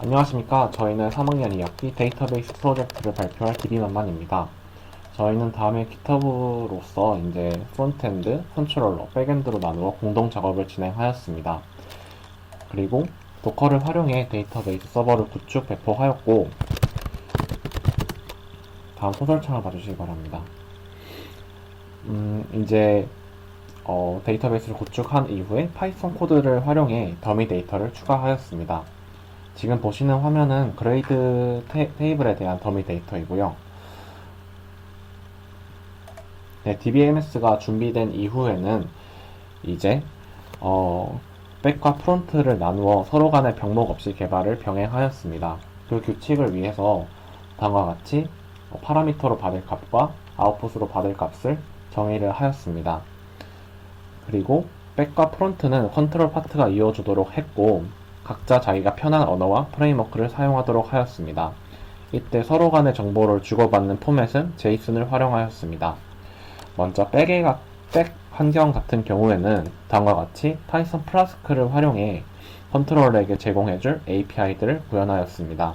안녕하십니까. 저희는 3학년 2학기 데이터베이스 프로젝트를 발표할 DB만만입니다. 저희는 다음에 GitHub로서 이제 프론트엔드, 컨트롤러, 백엔드로 나누어 공동 작업을 진행하였습니다. 그리고 도커를 활용해 데이터베이스 서버를 구축, 배포하였고, 다음 소설창을 봐주시기 바랍니다. 이제 데이터베이스를 구축한 이후에 파이썬 코드를 활용해 더미 데이터를 추가하였습니다. 지금 보시는 화면은 그레이드 테이블에 대한 더미 데이터이고요. 네, DBMS가 준비된 이후에는 이제 백과 프론트를 나누어 서로 간의 병목 없이 개발을 병행하였습니다. 그 규칙을 위해서 다음과 같이 파라미터로 받을 값과 아웃풋으로 받을 값을 정의를 하였습니다. 그리고 백과 프론트는 컨트롤 파트가 이어주도록 했고, 각자 자기가 편한 언어와 프레임워크를 사용하도록 하였습니다. 이때 서로 간의 정보를 주고받는 포맷은 JSON을 활용하였습니다. 먼저 백 환경 같은 경우에는 다음과 같이 파이썬 플라스크를 활용해 컨트롤러에게 제공해줄 API들을 구현하였습니다.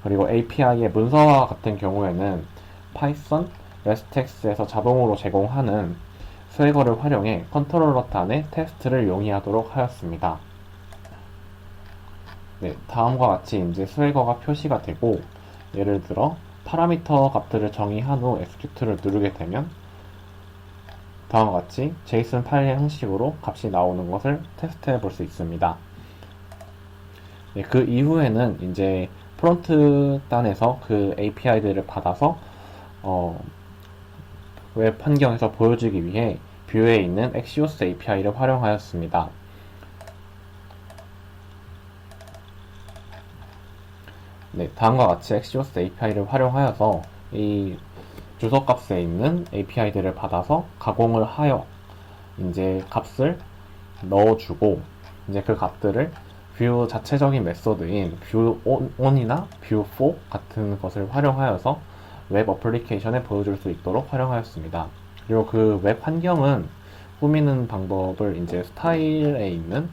그리고 API의 문서화 같은 경우에는 파이썬 RESTX에서 자동으로 제공하는 스웨거를 활용해 컨트롤러 단의 테스트를 용이하도록 하였습니다. 네, 다음과 같이 이제 스웨거가 표시가 되고, 예를 들어 파라미터 값들을 정의한 후 execute를 누르게 되면 다음과 같이 JSON 파일의 형식으로 값이 나오는 것을 테스트해 볼 수 있습니다. 네, 그 이후에는 이제 프론트 단에서 그 API들을 받아서 웹 환경에서 보여주기 위해 뷰에 있는 Axios API를 활용하였습니다. 네, 다음과 같이 Axios API를 활용하여서 이 주소값에 있는 API들을 받아서 가공을 하여 이제 값을 넣어주고, 이제 그 값들을 뷰 자체적인 메소드인 뷰 on이나 뷰 for 같은 것을 활용하여서 웹 어플리케이션에 보여줄 수 있도록 활용하였습니다. 그리고 그 웹 환경은 꾸미는 방법을 이제 스타일에 있는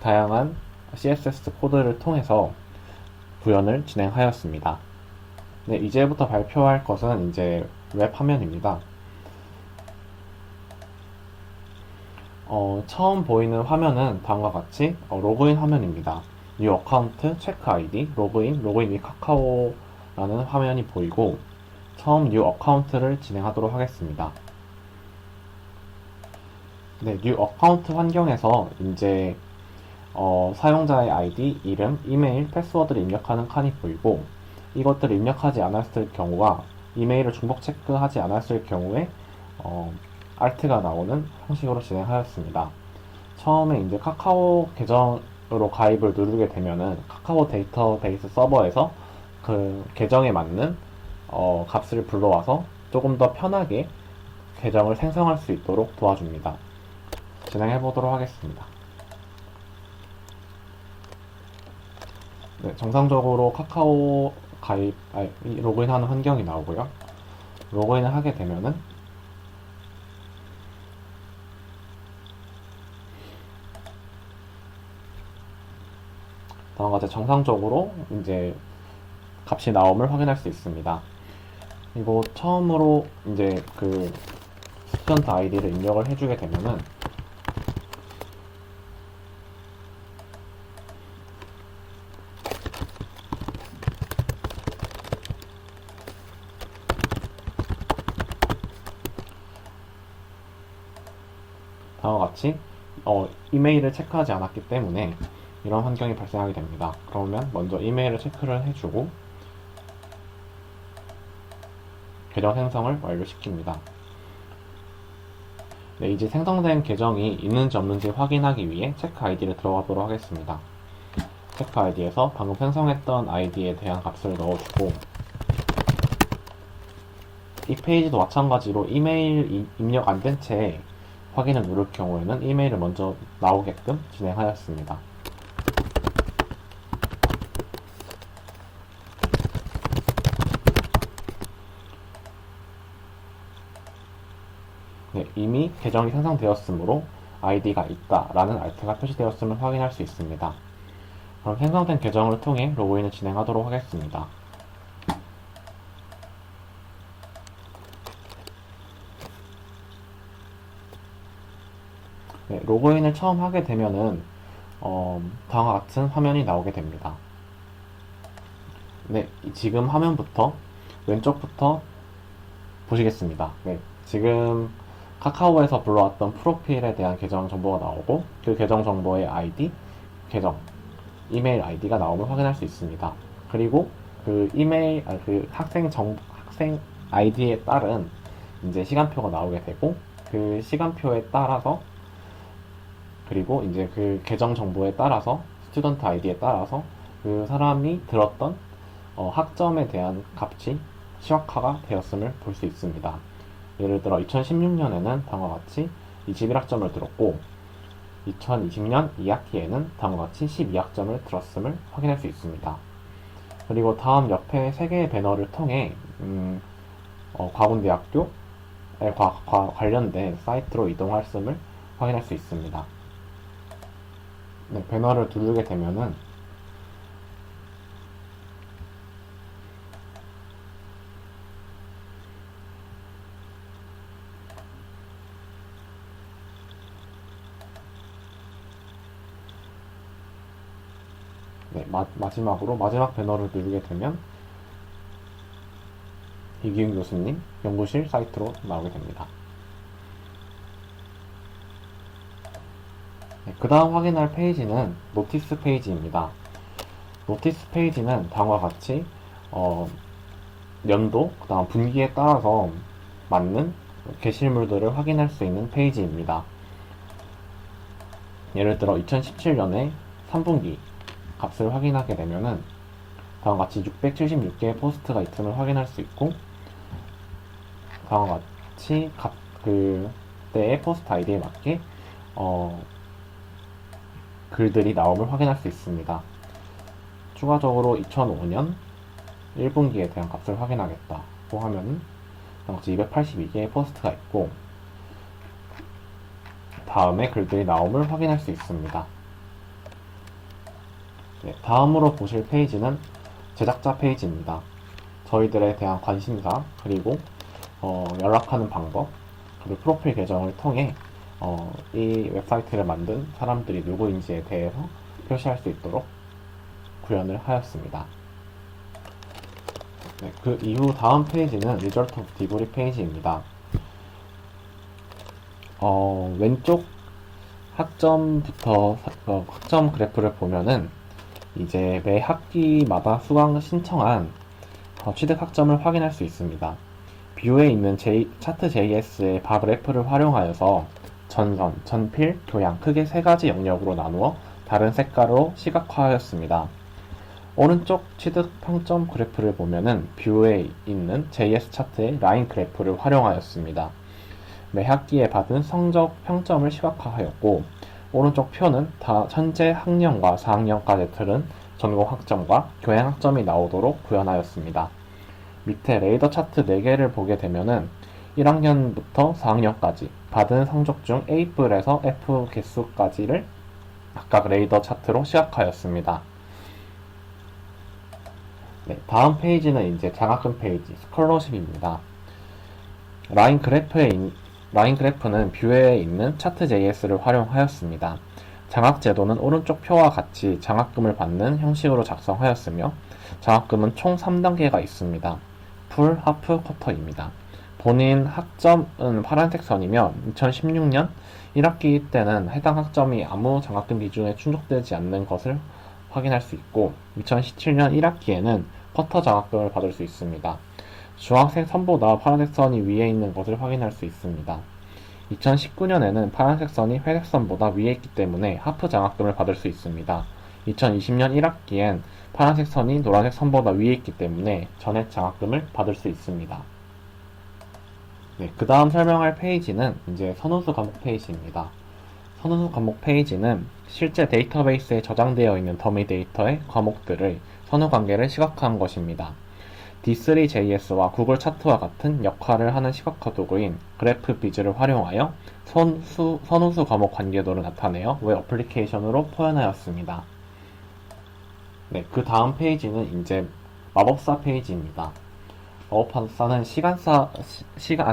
다양한 CSS 코드를 통해서 구현을 진행하였습니다. 네, 이제부터 발표할 것은 이제 웹 화면입니다. 처음 보이는 화면은 다음과 같이 로그인 화면입니다. 뉴 어카운트, 체크 아이디, 로그인 및 카카오라는 화면이 보이고, 처음 뉴 어카운트를 진행하도록 하겠습니다. 네, 뉴 어카운트 환경에서 이제 사용자의 아이디, 이름, 이메일, 패스워드를 입력하는 칸이 보이고, 이것들을 입력하지 않았을 경우와 이메일을 중복 체크하지 않았을 경우에 Alt가 나오는 형식으로 진행하였습니다. 처음에 이제 카카오 계정으로 가입을 누르게 되면은 카카오 데이터베이스 서버에서 그 계정에 맞는 값을 불러와서 조금 더 편하게 계정을 생성할 수 있도록 도와줍니다. 진행해 보도록 하겠습니다. 네, 정상적으로 카카오 로그인하는 환경이 나오고요. 로그인을 하게 되면은 다음과 같이 정상적으로 이제 값이 나옴을 확인할 수 있습니다. 그리고 처음으로 이제 그 스튜던트 아이디를 입력을 해주게 되면은 다음과 같이 이메일을 체크하지 않았기 때문에 이런 환경이 발생하게 됩니다. 그러면 먼저 이메일을 체크를 해주고 계정 생성을 완료시킵니다. 네, 이제 생성된 계정이 있는지 없는지 확인하기 위해 체크 아이디를 들어가도록 하겠습니다. 체크 아이디에서 방금 생성했던 아이디에 대한 값을 넣어주고, 이 페이지도 마찬가지로 이메일 입력 안 된 채 확인을 누를 경우에는 이메일을 먼저 나오게끔 진행하였습니다. 네, 이미 계정이 생성되었으므로 아이디가 있다라는 알트가 표시되었음을 확인할 수 있습니다. 그럼 생성된 계정을 통해 로그인을 진행하도록 하겠습니다. 네, 로그인을 처음 하게 되면은 다음과 같은 화면이 나오게 됩니다. 네, 지금 화면부터 왼쪽부터 보시겠습니다. 네, 지금 카카오에서 불러왔던 프로필에 대한 계정 정보가 나오고 그 계정 정보의 아이디, 계정, 이메일 아이디가 나오면 확인할 수 있습니다. 그리고 그 그 학생 아이디에 따른 이제 시간표가 나오게 되고 그 시간표에 따라서 그리고 이제 그 계정 정보에 따라서 스튜던트 아이디에 따라서 그 사람이 들었던 학점에 대한 값이 시각화가 되었음을 볼 수 있습니다. 예를 들어 2016년에는 다음과 같이 21학점을 들었고 2020년 2학기에는 다음과 같이 12학점을 들었음을 확인할 수 있습니다. 그리고 다음 옆에 3개의 배너를 통해 과군대학교에 관련된 사이트로 이동할 수을 확인할 수 있습니다. 네, 배너를 누르게 되면은 네, 마지막으로 마지막 배너를 누르게 되면 이기훈 교수님 연구실 사이트로 나오게 됩니다. 네, 그 다음 확인할 페이지는 노티스 페이지입니다. 노티스 페이지는 다음과 같이 연도, 그 다음 분기에 따라서 맞는 게시물들을 확인할 수 있는 페이지입니다. 예를 들어 2017년에 3분기 값을 확인하게 되면은 다음과 같이 676개의 포스트가 있음을 확인할 수 있고 다음과 같이 그때의 포스트 아이디에 맞게 글들이 나옴을 확인할 수 있습니다. 추가적으로 2005년 1분기에 대한 값을 확인하겠다고 하면은 다음같이 282개의 포스트가 있고 다음에 글들이 나옴을 확인할 수 있습니다. 네, 다음으로 보실 페이지는 제작자 페이지입니다. 저희들에 대한 관심사 그리고 연락하는 방법 그리고 프로필 계정을 통해 이 웹사이트를 만든 사람들이 누구인지에 대해서 표시할 수 있도록 구현을 하였습니다. 네, 그 이후 다음 페이지는 Result of Degree 페이지입니다. 왼쪽 학점부터 학점 그래프를 보면은 이제 매 학기마다 수강 신청한 취득 학점을 확인할 수 있습니다. 뷰에 있는 차트 JS의 바 그래프를 활용하여서 전선, 전필, 교양 크게 3가지 영역으로 나누어 다른 색깔로 시각화하였습니다. 오른쪽 취득 평점 그래프를 보면은 뷰에 있는 JS 차트의 라인 그래프를 활용하였습니다. 매 학기에 받은 성적 평점을 시각화하였고 오른쪽 표는 다 현재 학년과 4학년까지 들은 전공 학점과 교양 학점이 나오도록 구현하였습니다. 밑에 레이더 차트 4개를 보게 되면은 1학년부터 4학년까지 받은 성적 중 A뿔에서 F 개수까지를 각각 레이더 차트로 시각하였습니다. 네, 다음 페이지는 이제 장학금 페이지, 스컬러십입니다. 라인 그래프는 뷰에 있는 차트 JS를 활용하였습니다. 장학 제도는 오른쪽 표와 같이 장학금을 받는 형식으로 작성하였으며 장학금은 총 3단계가 있습니다. 풀, 하프, 쿼터입니다. 본인 학점은 파란색 선이며 2016년 1학기 때는 해당 학점이 아무 장학금 기준에 충족되지 않는 것을 확인할 수 있고 2017년 1학기에는 쿼터 장학금을 받을 수 있습니다. 중학생 선보다 파란색 선이 위에 있는 것을 확인할 수 있습니다. 2019년에는 파란색 선이 회색 선보다 위에 있기 때문에 하프 장학금을 받을 수 있습니다. 2020년 1학기엔 파란색 선이 노란색 선보다 위에 있기 때문에 전액 장학금을 받을 수 있습니다. 네, 그 다음 설명할 페이지는 이제 선호수 과목 페이지입니다. 선호수 과목 페이지는 실제 데이터베이스에 저장되어 있는 더미 데이터의 과목들의 선호 관계를 시각화한 것입니다. D3JS와 구글 차트와 같은 역할을 하는 시각화 도구인 그래프 비즈를 활용하여 선호수 과목 관계도를 나타내어 웹 어플리케이션으로 표현하였습니다. 네, 그 다음 페이지는 이제 마법사 페이지입니다. 마법사는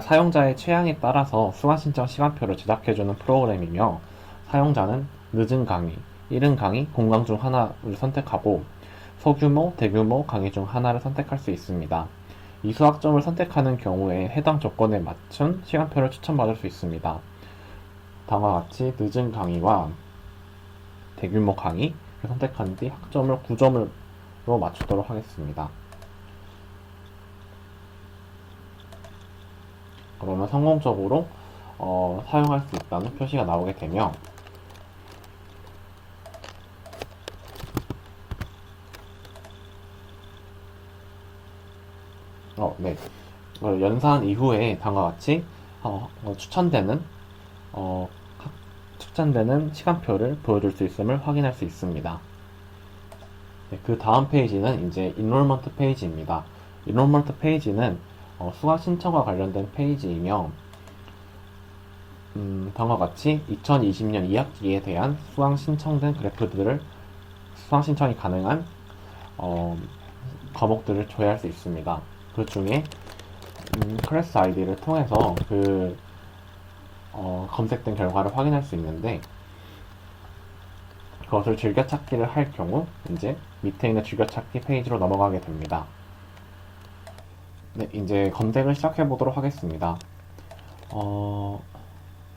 사용자의 취향에 따라서 수강 신청 시간표를 제작해주는 프로그램이며, 사용자는 늦은 강의, 이른 강의, 공강 중 하나를 선택하고 소규모, 대규모 강의 중 하나를 선택할 수 있습니다. 이 수학점을 선택하는 경우에 해당 조건에 맞춘 시간표를 추천받을 수 있습니다. 다음과 같이 늦은 강의와 대규모 강의를 선택한 뒤 학점을 9점으로 맞추도록 하겠습니다. 그러면 성공적으로 사용할 수 있다는 표시가 나오게 되며, 네. 연산 이후에 다음과 같이 추천되는 시간표를 보여줄 수 있음을 확인할 수 있습니다. 네, 그 다음 페이지는 이제 인롤먼트 페이지입니다. 인롤먼트 페이지는 수강 신청과 관련된 페이지이며, 다음과 같이 2020년 2학기에 대한 수강 신청된 그래프들을 수강 신청이 가능한 과목들을 조회할 수 있습니다. 그 중에 클래스 아이디를 통해서 검색된 결과를 확인할 수 있는데, 그것을 즐겨찾기를 할 경우 이제 밑에 있는 즐겨찾기 페이지로 넘어가게 됩니다. 네, 이제 검색을 시작해 보도록 하겠습니다.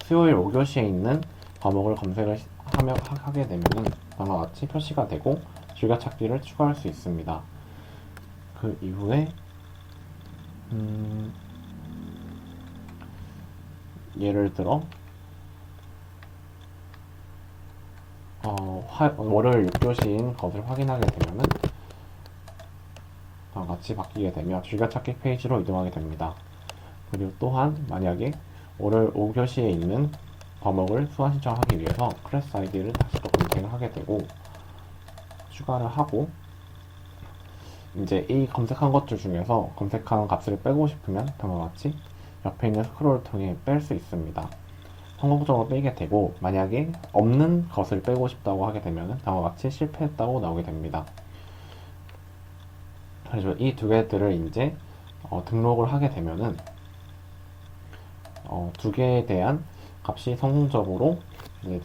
수요일 5교시에 있는 과목을 검색을 하게 되면은 다음과 같이 표시가 되고 즐겨찾기를 추가할 수 있습니다. 그 이후에 예를 들어 월요일 6교시인 것을 확인하게 되면은 다음과 같이 바뀌게 되며 즐겨찾기 페이지로 이동하게 됩니다. 그리고 또한 만약에 월요일 5교시에 있는 과목을 수강 신청하기 위해서 클래스 아이디를 다시 또 검색을 하게 되고 추가를 하고, 이제 이 검색한 것들 중에서 검색한 값을 빼고 싶으면 다음과 같이 옆에 있는 스크롤을 통해 뺄 수 있습니다. 성공적으로 빼게 되고, 만약에 없는 것을 빼고 싶다고 하게 되면 다음과 같이 실패했다고 나오게 됩니다. 그래서 이 두 개들을 이제 등록을 하게 되면은 두 개에 대한 값이 성공적으로 이제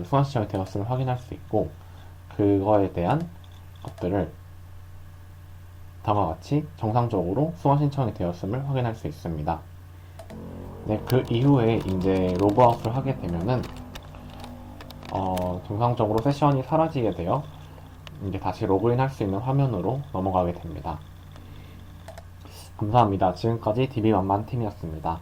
수강 신청이 되었음을 확인할 수 있고, 그거에 대한 것들을 다음과 같이 정상적으로 수강 신청이 되었음을 확인할 수 있습니다. 네, 그 이후에 이제 로그아웃을 하게 되면은 정상적으로 세션이 사라지게 되어 이제 다시 로그인 할 수 있는 화면으로 넘어가게 됩니다. 감사합니다. 지금까지 DB만만팀이었습니다.